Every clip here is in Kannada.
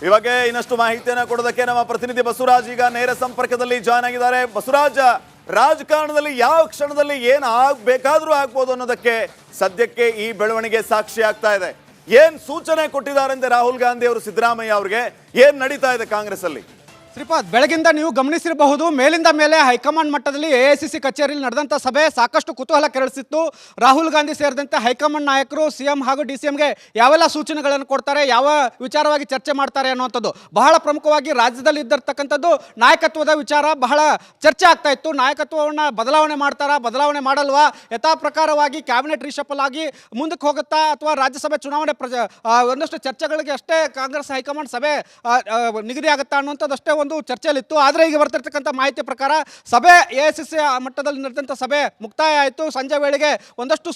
ಇವಾಗ ಇನ್ನಷ್ಟು ಮಾಹಿತಿಯನ್ನು ಕೊಡೋದಕ್ಕೆ ನಮ್ಮ ಪ್ರತಿನಿಧಿ ಬಸವರಾಜ್ ಈಗ ನೇರ ಸಂಪರ್ಕದಲ್ಲಿ ಜಾಯ್ನ್ ಆಗಿದ್ದಾರೆ. ಬಸವರಾಜ್, ರಾಜಕಾರಣದಲ್ಲಿ ಯಾವ ಕ್ಷಣದಲ್ಲಿ ಏನು ಬೇಕಾದ್ರೂ ಆಗ್ಬೋದು ಅನ್ನೋದಕ್ಕೆ ಸದ್ಯಕ್ಕೆ ಈ ಬೆಳವಣಿಗೆ ಸಾಕ್ಷಿ ಆಗ್ತಾ ಇದೆ. ಏನ್ ಸೂಚನೆ ಕೊಟ್ಟಿದ್ದಾರೆ ರಾಹುಲ್ ಗಾಂಧಿ ಅವರು ಸಿದ್ದರಾಮಯ್ಯ ಅವರಿಗೆ? ಏನ್ ನಡೀತಾ ಇದೆ ಕಾಂಗ್ರೆಸ್ ಅಲ್ಲಿ? ಶ್ರೀಪಾದ್, ಬೆಳಗಿಂದ ನೀವು ಗಮನಿಸಿರಬಹುದು, ಮೇಲಿಂದ ಮೇಲೆ ಹೈಕಮಾಂಡ್ ಮಟ್ಟದಲ್ಲಿ ಎಐಸಿಸಿ ಕಚೇರಿಯಲ್ಲಿ ನಡೆದಂಥ ಸಭೆ ಸಾಕಷ್ಟು ಕುತೂಹಲ ಕೆರಳಿಸಿತ್ತು. ರಾಹುಲ್ ಗಾಂಧಿ ಸೇರಿದಂತೆ ಹೈಕಮಾಂಡ್ ನಾಯಕರು ಸಿಎಂ ಹಾಗೂ ಡಿಸಿಎಂಗೆ ಯಾವೆಲ್ಲ ಸೂಚನೆಗಳನ್ನು ಕೊಡ್ತಾರೆ, ಯಾವ ವಿಚಾರವಾಗಿ ಚರ್ಚೆ ಮಾಡ್ತಾರೆ ಅನ್ನುವಂಥದ್ದು ಬಹಳ ಪ್ರಮುಖವಾಗಿ ರಾಜ್ಯದಲ್ಲಿ ಇದ್ದಿರ್ತಕ್ಕಂಥದ್ದು ನಾಯಕತ್ವದ ವಿಚಾರ ಬಹಳ ಚರ್ಚೆ ಆಗ್ತಾ ಇತ್ತು. ನಾಯಕತ್ವವನ್ನು ಬದಲಾವಣೆ ಮಾಡ್ತಾರಾ, ಬದಲಾವಣೆ ಮಾಡಲ್ವಾ, ಯಥಾ ಪ್ರಕಾರವಾಗಿ ಕ್ಯಾಬಿನೆಟ್ ರೀಶಫಲ್ ಆಗಿ ಮುಂದಕ್ಕೆ ಹೋಗುತ್ತಾ ಅಥವಾ ರಾಜ್ಯಸಭೆ ಚುನಾವಣೆ ಒಂದಷ್ಟು ಚರ್ಚೆಗಳಿಗೆ ಅಷ್ಟೇ ಕಾಂಗ್ರೆಸ್ ಹೈಕಮಾಂಡ್ ಸಭೆ ನಿಗದಿ ಆಗುತ್ತಾ ಅನ್ನುವಂಥದ್ದು ಅಷ್ಟೇ ಒಂದು ಚರ್ಚೆಯಲ್ಲಿತ್ತು. ಆದರೆ ಈಗ ಬರ್ತಿರ್ತಕ್ಕಂಥ ಮಾಹಿತಿ ಪ್ರಕಾರ ಸಭೆ ಎಐಸಿಸಿ ಮಟ್ಟದಲ್ಲಿ ನಡೆದಂಥ ಸಭೆ ಮುಕ್ತಾಯ ಆಯಿತು. ಸಂಜೆ ವೇಳೆಗೆ ಒಂದಷ್ಟು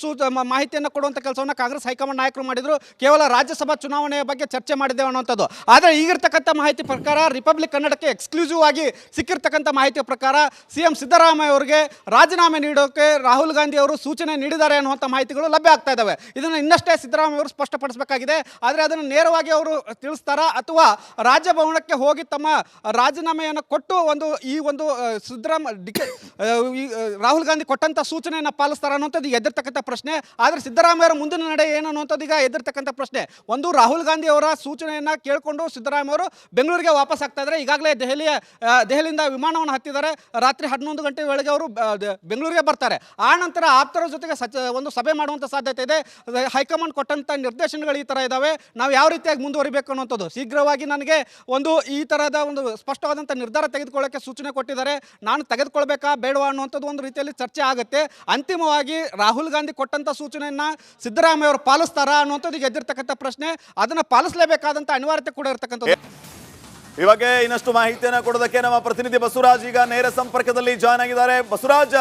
ಮಾಹಿತಿಯನ್ನು ಕೊಡುವಂಥ ಕೆಲಸವನ್ನು ಕಾಂಗ್ರೆಸ್ ಹೈಕಮಾಂಡ್ ನಾಯಕರು ಮಾಡಿದರು. ಕೇವಲ ರಾಜ್ಯಸಭಾ ಚುನಾವಣೆಯ ಬಗ್ಗೆ ಚರ್ಚೆ ಮಾಡಿದ್ದೇವೆ ಅನ್ನುವಂಥದ್ದು. ಆದರೆ ಈಗಿರ್ತಕ್ಕಂಥ ಮಾಹಿತಿ ಪ್ರಕಾರ ರಿಪಬ್ಲಿಕ್ ಕನ್ನಡಕ್ಕೆ ಎಕ್ಸ್ಕ್ಲೂಸಿವ್ ಆಗಿ ಸಿಕ್ಕಿರ್ತಕ್ಕಂಥ ಮಾಹಿತಿಯ ಪ್ರಕಾರ ಸಿಎಂ ಸಿದ್ದರಾಮಯ್ಯ ಅವರಿಗೆ ರಾಜೀನಾಮೆ ನೀಡೋಕೆ ರಾಹುಲ್ ಗಾಂಧಿ ಅವರು ಸೂಚನೆ ನೀಡಿದ್ದಾರೆ ಅನ್ನುವಂಥ ಮಾಹಿತಿಗಳು ಲಭ್ಯ ಆಗ್ತಾ ಇದ್ದಾವೆ. ಇದನ್ನು ಇನ್ನಷ್ಟೇ ಸಿದ್ದರಾಮಯ್ಯ ಅವರು ಸ್ಪಷ್ಟಪಡಿಸಬೇಕಾಗಿದೆ. ಆದರೆ ಅದನ್ನು ನೇರವಾಗಿ ಅವರು ತಿಳಿಸ್ತಾರಾ ಅಥವಾ ರಾಜಭವನಕ್ಕೆ ಹೋಗಿ ತಮ್ಮ ರಾಜೀನಾಮೆಯನ್ನು ಕೊಟ್ಟು ಈ ಒಂದು ರಾಹುಲ್ ಗಾಂಧಿ ಕೊಟ್ಟಂತ ಸೂಚನೆಯನ್ನು ಪಾಲಿಸ್ತಾರ ಅನ್ನುವಂಥದ್ದು ಈಗ ಎದ್ದಿರ್ತಕ್ಕಂಥ ಪ್ರಶ್ನೆ. ಆದರೆ ಸಿದ್ದರಾಮಯ್ಯರ ಮುಂದಿನ ನಡೆ ಏನು ಅನ್ನುವಂಥದ್ದು ಈಗ ಎದ್ದಿರ್ತಕ್ಕಂಥ ಪ್ರಶ್ನೆ. ಒಂದು, ರಾಹುಲ್ ಗಾಂಧಿ ಅವರ ಸೂಚನೆಯನ್ನು ಕೇಳಿಕೊಂಡು ಸಿದ್ದರಾಮಯ್ಯ ಅವರು ಬೆಂಗಳೂರಿಗೆ ವಾಪಸ್ ಆಗ್ತಾ ಇದ್ದಾರೆ. ಈಗಾಗಲೇ ದೆಹಲಿಯಿಂದ ವಿಮಾನವನ್ನು ಹತ್ತಿದ್ದಾರೆ. ರಾತ್ರಿ 11 ಗಂಟೆ ವೇಳೆಗೆ ಅವರು ಬೆಂಗಳೂರಿಗೆ ಬರ್ತಾರೆ. ಆ ನಂತರ ಆಪ್ತರ ಜೊತೆಗೆ ಒಂದು ಸಭೆ ಮಾಡುವಂಥ ಸಾಧ್ಯತೆ ಇದೆ. ಹೈಕಮಾಂಡ್ ಕೊಟ್ಟಂತ ನಿರ್ದೇಶನಗಳು ಈ ಥರ ಇದ್ದಾವೆ, ನಾವು ಯಾವ ರೀತಿಯಾಗಿ ಮುಂದುವರಿಬೇಕು ಅನ್ನುವಂಥದ್ದು. ಶೀಘ್ರವಾಗಿ ನನಗೆ ಈ ಥರದ ಒಂದು ಸ್ಪಷ್ಟವಾದಂಥ ನಿರ್ಧಾರ ತೆಗೆದುಕೊಳ್ಳೋಕ್ಕೆ ಸೂಚನೆ ಕೊಟ್ಟಿದ್ದಾರೆ. ನಾನು ತೆಗೆದುಕೊಳ್ಬೇಕಾ ಬೇಡವಾ ಅನ್ನುವಂಥದ್ದು ಒಂದು ರೀತಿಯಲ್ಲಿ ಚರ್ಚೆ ಆಗುತ್ತೆ. ಅಂತಿಮವಾಗಿ ರಾಹುಲ್ ಗಾಂಧಿ ಕೊಟ್ಟಂಥ ಸೂಚನೆಯನ್ನು ಸಿದ್ದರಾಮಯ್ಯ ಅವರು ಪಾಲಿಸ್ತಾರಾ ಅನ್ನುವಂಥದ್ದು ಈಗ ಎದ್ದಿರ್ತಕ್ಕಂಥ ಪ್ರಶ್ನೆ. ಅದನ್ನು ಪಾಲಿಸಲೇಬೇಕಾದಂಥ ಅನಿವಾರ್ಯತೆ ಕೂಡ ಇರತಕ್ಕಂಥದ್ದು. ಇವಾಗ ಇನ್ನಷ್ಟು ಮಾಹಿತಿಯನ್ನು ಕೊಡೋದಕ್ಕೆ ನಮ್ಮ ಪ್ರತಿನಿಧಿ ಬಸವರಾಜ್ ಈಗ ನೇರ ಸಂಪರ್ಕದಲ್ಲಿ ಜಾಯ್ನ್ ಆಗಿದ್ದಾರೆ. ಬಸವರಾಜ್,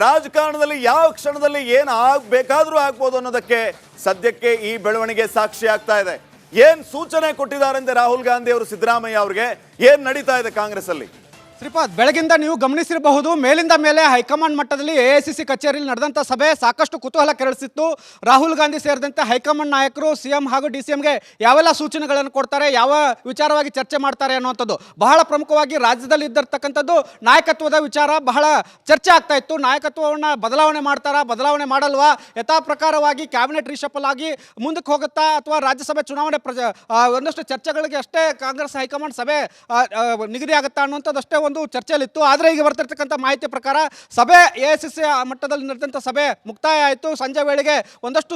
ರಾಜಕಾರಣದಲ್ಲಿ ಯಾವ ಕ್ಷಣದಲ್ಲಿ ಏನು ಬೇಕಾದ್ರೂ ಆಗ್ಬೋದು ಅನ್ನೋದಕ್ಕೆ ಸದ್ಯಕ್ಕೆ ಈ ಬೆಳವಣಿಗೆ ಸಾಕ್ಷಿ ಆಗ್ತಾ ಇದೆ. ಏನ್ ಸೂಚನೆ ಕೊಟ್ಟಿದ್ದಾರೆ ರಾಹುಲ್ ಗಾಂಧಿ ಅವರು ಸಿದ್ದರಾಮಯ್ಯ ಅವರಿಗೆ? ಏನ್ ನಡೀತಾ ಇದೆ ಕಾಂಗ್ರೆಸ್ ಅಲ್ಲಿ? ಶ್ರೀಪಾದ್, ಬೆಳಗಿಂದ ನೀವು ಗಮನಿಸಿರಬಹುದು, ಮೇಲಿಂದ ಮೇಲೆ ಹೈಕಮಾಂಡ್ ಮಟ್ಟದಲ್ಲಿ ಎಐಸಿಸಿ ಕಚೇರಿಯಲ್ಲಿ ನಡೆದಂಥ ಸಭೆ ಸಾಕಷ್ಟು ಕುತೂಹಲ ಕೆರಳಿಸಿತ್ತು. ರಾಹುಲ್ ಗಾಂಧಿ ಸೇರಿದಂತೆ ಹೈಕಮಾಂಡ್ ನಾಯಕರು ಸಿಎಂ ಹಾಗೂ ಡಿಸಿಎಂಗೆ ಯಾವೆಲ್ಲ ಸೂಚನೆಗಳನ್ನು ಕೊಡ್ತಾರೆ, ಯಾವ ವಿಚಾರವಾಗಿ ಚರ್ಚೆ ಮಾಡ್ತಾರೆ ಅನ್ನುವಂಥದ್ದು ಬಹಳ ಪ್ರಮುಖವಾಗಿ ರಾಜ್ಯದಲ್ಲಿ ಇದ್ದಿರ್ತಕ್ಕಂಥದ್ದು ನಾಯಕತ್ವದ ವಿಚಾರ ಬಹಳ ಚರ್ಚೆ ಆಗ್ತಾ ಇತ್ತು. ನಾಯಕತ್ವವನ್ನು ಬದಲಾವಣೆ ಮಾಡ್ತಾರಾ, ಬದಲಾವಣೆ ಮಾಡಲ್ವಾ, ಯಥಾ ಪ್ರಕಾರವಾಗಿ ಕ್ಯಾಬಿನೆಟ್ ರೀಶಫಲ್ ಆಗಿ ಮುಂದಕ್ಕೆ ಹೋಗುತ್ತಾ ಅಥವಾ ರಾಜ್ಯಸಭೆ ಚುನಾವಣೆ ಒಂದಷ್ಟು ಚರ್ಚೆಗಳಿಗೆ ಅಷ್ಟೇ ಕಾಂಗ್ರೆಸ್ ಹೈಕಮಾಂಡ್ ಸಭೆ ನಿಗದಿ ಆಗುತ್ತಾ ಅನ್ನುವಂಥದ್ದು ಅಷ್ಟೇ ಒಂದು ಚರ್ಚೆಯಲ್ಲಿತ್ತು. ಆದರೆ ಈಗ ಬರ್ತಿರ್ತಕ್ಕಂಥ ಮಾಹಿತಿ ಪ್ರಕಾರ ಸಭೆ ಎಐಸಿಸಿ ಮಟ್ಟದಲ್ಲಿ ನಡೆದಂಥ ಸಭೆ ಮುಕ್ತಾಯ ಆಯಿತು. ಸಂಜೆ ವೇಳೆಗೆ ಒಂದಷ್ಟು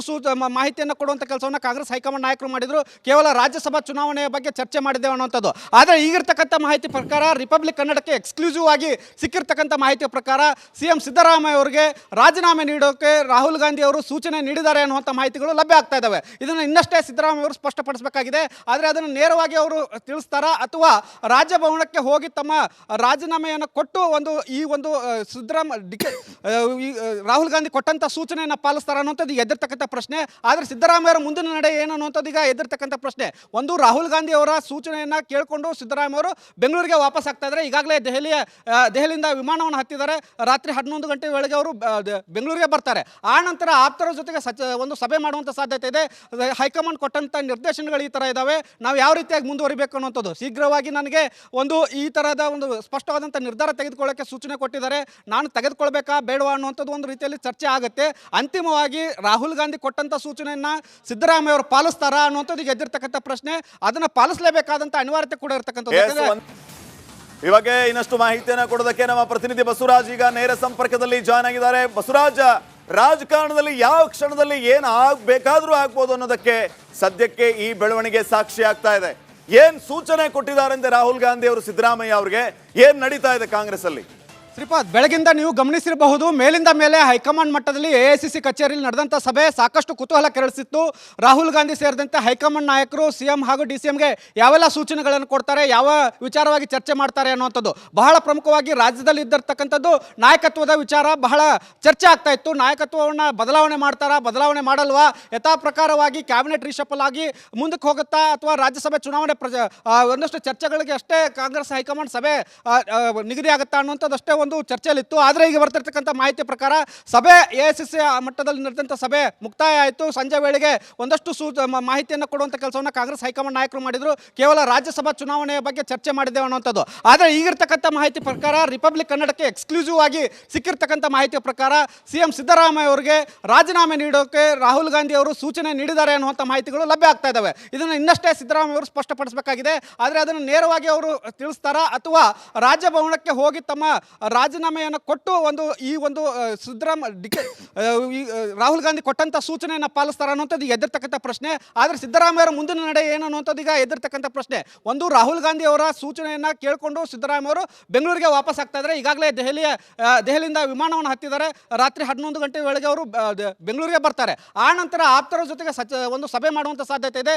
ಮಾಹಿತಿಯನ್ನು ಕೊಡುವಂಥ ಕೆಲಸವನ್ನು ಕಾಂಗ್ರೆಸ್ ಹೈಕಮಾಂಡ್ ನಾಯಕರು ಮಾಡಿದರು. ಕೇವಲ ರಾಜ್ಯಸಭಾ ಚುನಾವಣೆಯ ಬಗ್ಗೆ ಚರ್ಚೆ ಮಾಡಿದ್ದೇವೆ ಅನ್ನುವಂಥದ್ದು. ಆದರೆ ಈಗಿರ್ತಕ್ಕಂಥ ಮಾಹಿತಿ ಪ್ರಕಾರ ರಿಪಬ್ಲಿಕ್ ಕನ್ನಡಕ್ಕೆ ಎಕ್ಸ್ಕ್ಲೂಸಿವ್ ಆಗಿ ಸಿಕ್ಕಿರ್ತಕ್ಕಂಥ ಮಾಹಿತಿಯ ಪ್ರಕಾರ ಸಿಎಂ ಸಿದ್ದರಾಮಯ್ಯ ಅವರಿಗೆ ರಾಜೀನಾಮೆ ನೀಡೋಕೆ ರಾಹುಲ್ ಗಾಂಧಿ ಅವರು ಸೂಚನೆ ನೀಡಿದ್ದಾರೆ ಅನ್ನುವಂಥ ಮಾಹಿತಿಗಳು ಲಭ್ಯ ಆಗ್ತಾ ಇದ್ದಾವೆ. ಇದನ್ನು ಇನ್ನಷ್ಟೇ ಸಿದ್ದರಾಮಯ್ಯ ಅವರು ಸ್ಪಷ್ಟಪಡಿಸಬೇಕಾಗಿದೆ. ಆದರೆ ಅದನ್ನು ನೇರವಾಗಿ ಅವರು ತಿಳಿಸ್ತಾರಾ ಅಥವಾ ರಾಜಭವನಕ್ಕೆ ಹೋಗಿ ತಮ್ಮ ರಾಜೀನಾಮೆಯನ್ನು ಕೊಟ್ಟು ರಾಹುಲ್ ಗಾಂಧಿ ಕೊಟ್ಟಂತ ಸೂಚನೆಯನ್ನು ಪಾಲಿಸ್ತಾರ ಅನ್ನುವಂಥದ್ದು ಈಗ ಎದ್ದಿರ್ತಕ್ಕಂಥ ಪ್ರಶ್ನೆ. ಆದರೆ ಸಿದ್ದರಾಮಯ್ಯರ ಮುಂದಿನ ನಡೆ ಏನು ಅನ್ನುವಂಥದ್ದು ಈಗ ಎದ್ದಿರ್ತಕ್ಕಂಥ ಪ್ರಶ್ನೆ. ಒಂದು, ರಾಹುಲ್ ಗಾಂಧಿ ಅವರ ಸೂಚನೆಯನ್ನು ಕೇಳಿಕೊಂಡು ಸಿದ್ದರಾಮಯ್ಯ ಅವರು ಬೆಂಗಳೂರಿಗೆ ವಾಪಸ್ ಆಗ್ತಾ ಇದ್ದಾರೆ. ಈಗಾಗಲೇ ದೆಹಲಿಯಿಂದ ವಿಮಾನವನ್ನು ಹತ್ತಿದ್ದಾರೆ. ರಾತ್ರಿ 11 ಗಂಟೆ ವೇಳೆಗೆ ಅವರು ಬೆಂಗಳೂರಿಗೆ ಬರ್ತಾರೆ. ಆ ನಂತರ ಆಪ್ತರ ಜೊತೆಗೆ ಒಂದು ಸಭೆ ಮಾಡುವಂಥ ಸಾಧ್ಯತೆ ಇದೆ. ಹೈಕಮಾಂಡ್ ಕೊಟ್ಟಂತ ನಿರ್ದೇಶನಗಳು ಈ ಥರ ಇದ್ದಾವೆ, ನಾವು ಯಾವ ರೀತಿಯಾಗಿ ಮುಂದುವರಿಬೇಕು ಅನ್ನುವಂಥದ್ದು. ಶೀಘ್ರವಾಗಿ ನನಗೆ ಈ ಥರದ ಒಂದು ಸ್ಪಷ್ಟವಾದಂಥ ನಿರ್ಧಾರ ತೆಗೆದುಕೊಳ್ಳೋಕ್ಕೆ ಸೂಚನೆ ಕೊಟ್ಟಿದ್ದಾರೆ. ನಾನು ತೆಗೆದುಕೊಳ್ಬೇಕಾ ಬೇಡವಾ ಅನ್ನುವಂಥದ್ದು ಒಂದು ರೀತಿಯಲ್ಲಿ ಚರ್ಚೆ ಆಗುತ್ತೆ. ಅಂತಿಮವಾಗಿ ರಾಹುಲ್ ಗಾಂಧಿ ಕೊಟ್ಟಂಥ ಸೂಚನೆಯನ್ನು ಸಿದ್ದರಾಮಯ್ಯ ಅವರು ಪಾಲಿಸ್ತಾರಾ ಅನ್ನುವಂಥದ್ದು ಈಗ ಎದ್ದಿರ್ತಕ್ಕಂಥ ಪ್ರಶ್ನೆ. ಅದನ್ನು ಪಾಲಿಸಲೇಬೇಕಾದಂಥ ಅನಿವಾರ್ಯತೆ ಕೂಡ ಇರತಕ್ಕಂಥದ್ದು. ಇವಾಗ ಇನ್ನಷ್ಟು ಮಾಹಿತಿಯನ್ನು ಕೊಡೋದಕ್ಕೆ ನಮ್ಮ ಪ್ರತಿನಿಧಿ ಬಸವರಾಜ್ ಈಗ ನೇರ ಸಂಪರ್ಕದಲ್ಲಿ ಜಾಯ್ನ್ ಆಗಿದ್ದಾರೆ. ಬಸವರಾಜ್, ರಾಜಕಾರಣದಲ್ಲಿ ಯಾವ ಕ್ಷಣದಲ್ಲಿ ಏನು ಬೇಕಾದ್ರೂ ಆಗ್ಬೋದು ಅನ್ನೋದಕ್ಕೆ ಸದ್ಯಕ್ಕೆ ಈ ಬೆಳವಣಿಗೆ ಸಾಕ್ಷಿ ಆಗ್ತಾ ಇದೆ. ಏನ್ ಸೂಚನೆ ಕೊಟ್ಟಿದ್ದಾರೆ ರಾಹುಲ್ ಗಾಂಧಿ ಅವರು ಸಿದ್ದರಾಮಯ್ಯ ಅವರಿಗೆ? ಏನ್ ನಡೀತಾ ಇದೆ ಕಾಂಗ್ರೆಸ್ ಅಲ್ಲಿ? ಶ್ರೀಪಾದ್, ಬೆಳಗಿಂದ ನೀವು ಗಮನಿಸಿರಬಹುದು, ಮೇಲಿಂದ ಮೇಲೆ ಹೈಕಮಾಂಡ್ ಮಟ್ಟದಲ್ಲಿ ಎಐಸಿಸಿ ಕಚೇರಿಯಲ್ಲಿ ನಡೆದಂಥ ಸಭೆ ಸಾಕಷ್ಟು ಕುತೂಹಲ ಕೆರಳಿಸಿತ್ತು. ರಾಹುಲ್ ಗಾಂಧಿ ಸೇರಿದಂತೆ ಹೈಕಮಾಂಡ್ ನಾಯಕರು ಸಿಎಂ ಹಾಗೂ ಡಿಸಿಎಂಗೆ ಯಾವೆಲ್ಲ ಸೂಚನೆಗಳನ್ನು ಕೊಡ್ತಾರೆ, ಯಾವ ವಿಚಾರವಾಗಿ ಚರ್ಚೆ ಮಾಡ್ತಾರೆ ಅನ್ನುವಂಥದ್ದು ಬಹಳ ಪ್ರಮುಖವಾಗಿ ರಾಜ್ಯದಲ್ಲಿ ಇದ್ದಿರ್ತಕ್ಕಂಥದ್ದು ನಾಯಕತ್ವದ ವಿಚಾರ ಬಹಳ ಚರ್ಚೆ ಆಗ್ತಾ ಇತ್ತು. ನಾಯಕತ್ವವನ್ನು ಬದಲಾವಣೆ ಮಾಡ್ತಾರಾ, ಬದಲಾವಣೆ ಮಾಡಲ್ವಾ, ಯಥಾ ಪ್ರಕಾರವಾಗಿ ಕ್ಯಾಬಿನೆಟ್ ರೀಶಫಲ್ ಆಗಿ ಮುಂದಕ್ಕೆ ಹೋಗುತ್ತಾ ಅಥವಾ ರಾಜ್ಯಸಭೆ ಚುನಾವಣೆ ಒಂದಷ್ಟು ಚರ್ಚೆಗಳಿಗೆ ಅಷ್ಟೇ ಕಾಂಗ್ರೆಸ್ ಹೈಕಮಾಂಡ್ ಸಭೆ ನಿಗದಿ ಆಗುತ್ತಾ ಅನ್ನುವಂಥದ್ದು ಅಷ್ಟೇ ಒಂದು ಚರ್ಚೆಯಲ್ಲಿತ್ತು. ಆದರೆ ಈಗ ಬರ್ತಿರ್ತಕ್ಕಂಥ ಮಾಹಿತಿ ಪ್ರಕಾರ ಸಭೆ AICC ಮಟ್ಟದಲ್ಲಿ ನಡೆದಂಥ ಸಭೆ ಮುಕ್ತಾಯ ಆಯಿತು. ಸಂಜೆ ವೇಳೆಗೆ ಒಂದಷ್ಟು ಮಾಹಿತಿಯನ್ನು ಕೊಡುವಂಥ ಕೆಲಸವನ್ನು ಕಾಂಗ್ರೆಸ್ ಹೈಕಮಾಂಡ್ ನಾಯಕರು ಮಾಡಿದರು. ಕೇವಲ ರಾಜ್ಯಸಭಾ ಚುನಾವಣೆಯ ಬಗ್ಗೆ ಚರ್ಚೆ ಮಾಡಿದ್ದೇವೆ ಅನ್ನುವಂಥದ್ದು. ಆದರೆ ಈಗಿರ್ತಕ್ಕಂಥ ಮಾಹಿತಿ ಪ್ರಕಾರ ರಿಪಬ್ಲಿಕ್ ಕನ್ನಡಕ್ಕೆ ಎಕ್ಸ್ಕ್ಲೂಸಿವ್ ಆಗಿ ಸಿಕ್ಕಿರ್ತಕ್ಕಂಥ ಮಾಹಿತಿಯ ಪ್ರಕಾರ CM ಸಿದ್ದರಾಮಯ್ಯ ಅವರಿಗೆ ರಾಜೀನಾಮೆ ನೀಡೋಕೆ ರಾಹುಲ್ ಗಾಂಧಿ ಅವರು ಸೂಚನೆ ನೀಡಿದ್ದಾರೆ ಅನ್ನುವಂಥ ಮಾಹಿತಿಗಳು ಲಭ್ಯ ಆಗ್ತಾ ಇದ್ದಾವೆ. ಇದನ್ನು ಇನ್ನಷ್ಟೇ ಸಿದ್ದರಾಮಯ್ಯ ಅವರು ಸ್ಪಷ್ಟಪಡಿಸಬೇಕಾಗಿದೆ. ಆದರೆ ಅದನ್ನು ನೇರವಾಗಿ ಅವರು ತಿಳಿಸ್ತಾರಾ ಅಥವಾ ರಾಜಭವನಕ್ಕೆ ಹೋಗಿ ತಮ್ಮ ರಾಜೀನಾಮೆಯನ್ನು ಕೊಟ್ಟು ಈ ಒಂದು ರಾಹುಲ್ ಗಾಂಧಿ ಕೊಟ್ಟಂತ ಸೂಚನೆಯನ್ನು ಪಾಲಿಸ್ತಾರ ಅನ್ನುವಂಥದ್ದು ಈಗ ಎದ್ದಿರ್ತಕ್ಕಂಥ ಪ್ರಶ್ನೆ. ಆದರೆ ಸಿದ್ದರಾಮಯ್ಯರ ಮುಂದಿನ ನಡೆ ಏನು ಅನ್ನುವಂಥದ್ದು ಈಗ ಎದ್ದಿರ್ತಕ್ಕಂಥ ಪ್ರಶ್ನೆ. ಒಂದು, ರಾಹುಲ್ ಗಾಂಧಿ ಅವರ ಸೂಚನೆಯನ್ನು ಕೇಳಿಕೊಂಡು ಸಿದ್ದರಾಮಯ್ಯ ಅವರು ಬೆಂಗಳೂರಿಗೆ ವಾಪಸ್ ಆಗ್ತಾ ಇದ್ದಾರೆ. ಈಗಾಗಲೇ ದೆಹಲಿಯಿಂದ ವಿಮಾನವನ್ನು ಹತ್ತಿದ್ದಾರೆ. ರಾತ್ರಿ 11 ಗಂಟೆ ವೇಳೆಗೆ ಅವರು ಬೆಂಗಳೂರಿಗೆ ಬರ್ತಾರೆ. ಆ ನಂತರ ಆಪ್ತರ ಜೊತೆಗೆ ಒಂದು ಸಭೆ ಮಾಡುವಂಥ ಸಾಧ್ಯತೆ ಇದೆ.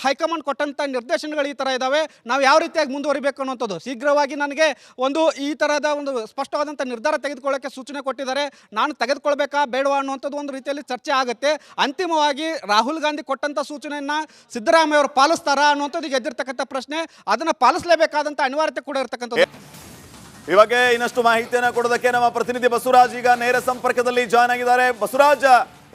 ಹೈಕಮಾಂಡ್ ಕೊಟ್ಟಂತ ನಿರ್ದೇಶನಗಳು ಈ ತರ ಇದಾವೆ, ನಾವು ಯಾವ ರೀತಿಯಾಗಿ ಮುಂದುವರಿಬೇಕು ಅನ್ನುವಂಥದ್ದು. ಶೀಘ್ರವಾಗಿ ನನಗೆ ಈ ತರಹದ ಒಂದು ಸ್ಪಷ್ಟವಾದಂಥ ನಿರ್ಧಾರ ತೆಗೆದುಕೊಳ್ಳೋಕೆ ಸೂಚನೆ ಕೊಟ್ಟಿದ್ದಾರೆ. ನಾನು ತೆಗೆದುಕೊಳ್ಬೇಕಾ ಬೇಡವಾ ಅನ್ನುವಂಥದ್ದು ಒಂದು ರೀತಿಯಲ್ಲಿ ಚರ್ಚೆ ಆಗುತ್ತೆ. ಅಂತಿಮವಾಗಿ ರಾಹುಲ್ ಗಾಂಧಿ ಕೊಟ್ಟಂತ ಸೂಚನೆಯನ್ನ ಸಿದ್ದರಾಮಯ್ಯ ಅವರು ಪಾಲಿಸ್ತಾರಾ ಅನ್ನುವಂಥದ್ದು ಈಗ ಎದ್ದಿರ್ತಕ್ಕಂಥ ಪ್ರಶ್ನೆ. ಅದನ್ನ ಪಾಲಿಸಲೇಬೇಕಾದಂಥ ಅನಿವಾರ್ಯತೆ ಕೂಡ ಇರತಕ್ಕಂಥದ್ದು. ಇವಾಗ ಇನ್ನಷ್ಟು ಮಾಹಿತಿಯನ್ನು ಕೊಡೋದಕ್ಕೆ ನಮ್ಮ ಪ್ರತಿನಿಧಿ ಬಸವರಾಜ್ ಈಗ ನೇರ ಸಂಪರ್ಕದಲ್ಲಿ ಜಾಯ್ನ್ ಆಗಿದ್ದಾರೆ. ಬಸವರಾಜ್,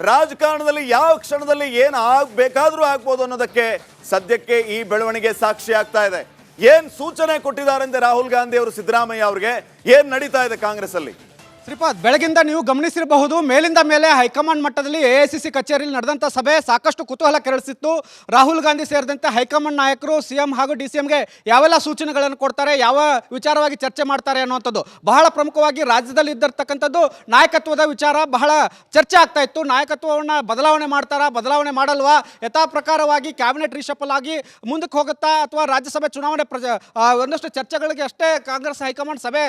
ರಾಜಕಾರಣದಲ್ಲಿ ಯಾವ ಕ್ಷಣದಲ್ಲಿ ಏನು ಬೇಕಾದ್ರೂ ಆಗ್ಬೋದು ಅನ್ನೋದಕ್ಕೆ ಸದ್ಯಕ್ಕೆ ಈ ಬೆಳವಣಿಗೆ ಸಾಕ್ಷಿ ಆಗ್ತಾ ಇದೆ. ಏನ್ ಸೂಚನೆ ಕೊಟ್ಟಿದ್ದಾರೆ ರಾಹುಲ್ ಗಾಂಧಿ ಅವರು ಸಿದ್ದರಾಮಯ್ಯ ಅವರಿಗೆ? ಏನ್ ನಡೀತಾ ಇದೆ ಕಾಂಗ್ರೆಸ್ ಅಲ್ಲಿ? ಶ್ರೀಪಾದ್, ಬೆಳಗಿಂದ ನೀವು ಗಮನಿಸಿರಬಹುದು, ಮೇಲಿಂದ ಮೇಲೆ ಹೈಕಮಾಂಡ್ ಮಟ್ಟದಲ್ಲಿ AICC ಕಚೇರಿಯಲ್ಲಿ ನಡೆದಂಥ ಸಭೆ ಸಾಕಷ್ಟು ಕುತೂಹಲ ಕೆರಳಿಸಿತ್ತು. ರಾಹುಲ್ ಗಾಂಧಿ ಸೇರಿದಂತೆ ಹೈಕಮಾಂಡ್ ನಾಯಕರು CM ಹಾಗೂ DCMಗೆ ಯಾವೆಲ್ಲ ಸೂಚನೆಗಳನ್ನು ಕೊಡ್ತಾರೆ, ಯಾವ ವಿಚಾರವಾಗಿ ಚರ್ಚೆ ಮಾಡ್ತಾರೆ ಅನ್ನುವಂಥದ್ದು ಬಹಳ ಪ್ರಮುಖವಾಗಿ ರಾಜ್ಯದಲ್ಲಿ ಇದ್ದಿರ್ತಕ್ಕಂಥದ್ದು ನಾಯಕತ್ವದ ವಿಚಾರ ಬಹಳ ಚರ್ಚೆ ಆಗ್ತಾ ಇತ್ತು. ನಾಯಕತ್ವವನ್ನು ಬದಲಾವಣೆ ಮಾಡ್ತಾರಾ, ಬದಲಾವಣೆ ಮಾಡಲ್ವಾ, ಯಥಾ ಪ್ರಕಾರವಾಗಿ ಕ್ಯಾಬಿನೆಟ್ ರೀಶಫಲ್ ಆಗಿ ಮುಂದಕ್ಕೆ ಹೋಗುತ್ತಾ ಅಥವಾ ರಾಜ್ಯಸಭೆ ಚುನಾವಣೆ ಒಂದಷ್ಟು ಚರ್ಚೆಗಳಿಗೆ ಅಷ್ಟೇ ಕಾಂಗ್ರೆಸ್ ಹೈಕಮಾಂಡ್ ಸಭೆ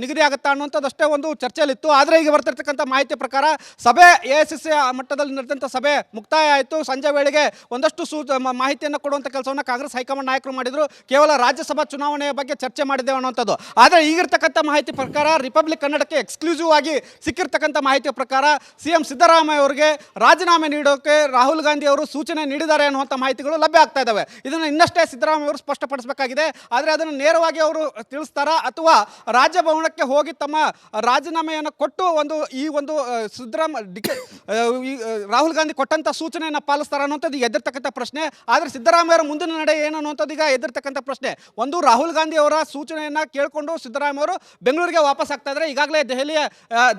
ನಿಗದಿ ಆಗುತ್ತಾ ಅನ್ನುವಂಥದ್ದು ಅಷ್ಟೇ ಒಂದು ಚರ್ಚೆಯಲ್ಲಿತ್ತು. ಆದರೆ ಈಗ ಬರ್ತಿರ್ತಕ್ಕಂಥ ಮಾಹಿತಿ ಪ್ರಕಾರ ಸಭೆ AICC ಮಟ್ಟದಲ್ಲಿ ನಡೆದಂಥ ಸಭೆ ಮುಕ್ತಾಯ ಆಯಿತು. ಸಂಜೆ ವೇಳೆಗೆ ಒಂದಷ್ಟು ಮಾಹಿತಿಯನ್ನು ಕೊಡುವಂಥ ಕೆಲಸವನ್ನು ಕಾಂಗ್ರೆಸ್ ಹೈಕಮಾಂಡ್ ನಾಯಕರು ಮಾಡಿದರು. ಕೇವಲ ರಾಜ್ಯಸಭಾ ಚುನಾವಣೆಯ ಬಗ್ಗೆ ಚರ್ಚೆ ಮಾಡಿದ್ದೇವೆ ಅನ್ನುವಂಥದ್ದು. ಆದರೆ ಈಗಿರ್ತಕ್ಕಂಥ ಮಾಹಿತಿ ಪ್ರಕಾರ ರಿಪಬ್ಲಿಕ್ ಕನ್ನಡಕ್ಕೆ ಎಕ್ಸ್ಕ್ಲೂಸಿವ್ ಆಗಿ ಸಿಕ್ಕಿರ್ತಕ್ಕಂಥ ಮಾಹಿತಿಯ ಪ್ರಕಾರ CM ಸಿದ್ದರಾಮಯ್ಯ ಅವರಿಗೆ ರಾಜೀನಾಮೆ ನೀಡೋಕೆ ರಾಹುಲ್ ಗಾಂಧಿ ಅವರು ಸೂಚನೆ ನೀಡಿದ್ದಾರೆ ಅನ್ನುವಂಥ ಮಾಹಿತಿಗಳು ಲಭ್ಯ ಆಗ್ತಾ ಇದ್ದಾವೆ. ಇದನ್ನು ಇನ್ನಷ್ಟೇ ಸಿದ್ದರಾಮಯ್ಯ ಅವರು ಸ್ಪಷ್ಟಪಡಿಸಬೇಕಾಗಿದೆ. ಆದರೆ ಅದನ್ನು ನೇರವಾಗಿ ಅವರು ತಿಳಿಸ್ತಾರಾ ಅಥವಾ ರಾಜಭವನಕ್ಕೆ ಹೋಗಿ ತಮ್ಮ ರಾಜೀನಾಮೆಯನ್ನು ಕೊಟ್ಟು ರಾಹುಲ್ ಗಾಂಧಿ ಕೊಟ್ಟಂತ ಸೂಚನೆಯನ್ನು ಪಾಲಿಸ್ತಾರ ಅನ್ನುವಂಥದ್ದು ಈಗ ಎದ್ದಿರ್ತಕ್ಕಂಥ ಪ್ರಶ್ನೆ. ಆದರೆ ಸಿದ್ದರಾಮಯ್ಯರ ಮುಂದಿನ ನಡೆ ಏನು ಅನ್ನುವಂಥದ್ದು ಈಗ ಎದ್ದಿರ್ತಕ್ಕಂಥ ಪ್ರಶ್ನೆ. ಒಂದು, ರಾಹುಲ್ ಗಾಂಧಿ ಅವರ ಸೂಚನೆಯನ್ನು ಕೇಳಿಕೊಂಡು ಸಿದ್ದರಾಮಯ್ಯ ಅವರು ಬೆಂಗಳೂರಿಗೆ ವಾಪಸ್ ಆಗ್ತಾ ಇದ್ದಾರೆ. ಈಗಾಗಲೇ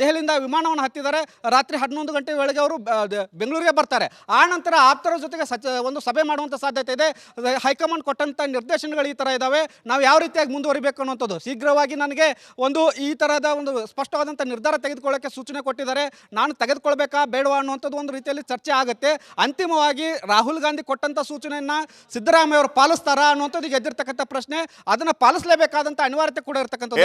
ದೆಹಲಿಯಿಂದ ವಿಮಾನವನ್ನು ಹತ್ತಿದ್ದಾರೆ. ರಾತ್ರಿ 11 ಗಂಟೆ ವೇಳೆಗೆ ಅವರು ಬೆಂಗಳೂರಿಗೆ ಬರ್ತಾರೆ. ಆ ನಂತರ ಆಪ್ತರ ಜೊತೆಗೆ ಒಂದು ಸಭೆ ಮಾಡುವಂಥ ಸಾಧ್ಯತೆ ಇದೆ. ಹೈಕಮಾಂಡ್ ಕೊಟ್ಟಂತ ನಿರ್ದೇಶನಗಳು ಈ ತರ ಇದಾವೆ, ನಾವು ಯಾವ ರೀತಿಯಾಗಿ ಮುಂದುವರಿಬೇಕು ಅನ್ನುವಂಥದ್ದು. ಶೀಘ್ರವಾಗಿ ನನಗೆ ಈ ತರಹದ ಒಂದು ಸ್ಪಷ್ಟವಾದಂಥ ನಿರ್ಧಾರ ತೆಗೆದುಕೊಳ್ಳೋಕೆ ಸೂಚನೆ ಕೊಟ್ಟಿದ್ದಾರೆ. ನಾನು ತೆಗೆದುಕೊಳ್ಬೇಕಾ ಬೇಡವಾ ಅನ್ನುವಂಥದ್ದು ಒಂದು ರೀತಿಯಲ್ಲಿ ಚರ್ಚೆ ಆಗುತ್ತೆ. ಅಂತಿಮವಾಗಿ ರಾಹುಲ್ ಗಾಂಧಿ ಕೊಟ್ಟಂತ ಸೂಚನೆಯನ್ನ ಸಿದ್ದರಾಮಯ್ಯ ಅವರು ಪಾಲಿಸ್ತಾರಾ ಅನ್ನುವಂಥದ್ದು ಈಗ ಎದ್ದಿರ್ತಕ್ಕಂಥ ಪ್ರಶ್ನೆ. ಅದನ್ನ ಪಾಲಿಸಲೇಬೇಕಾದಂಥ ಅನಿವಾರ್ಯತೆ ಕೂಡ ಇರತಕ್ಕಂಥದ್ದು.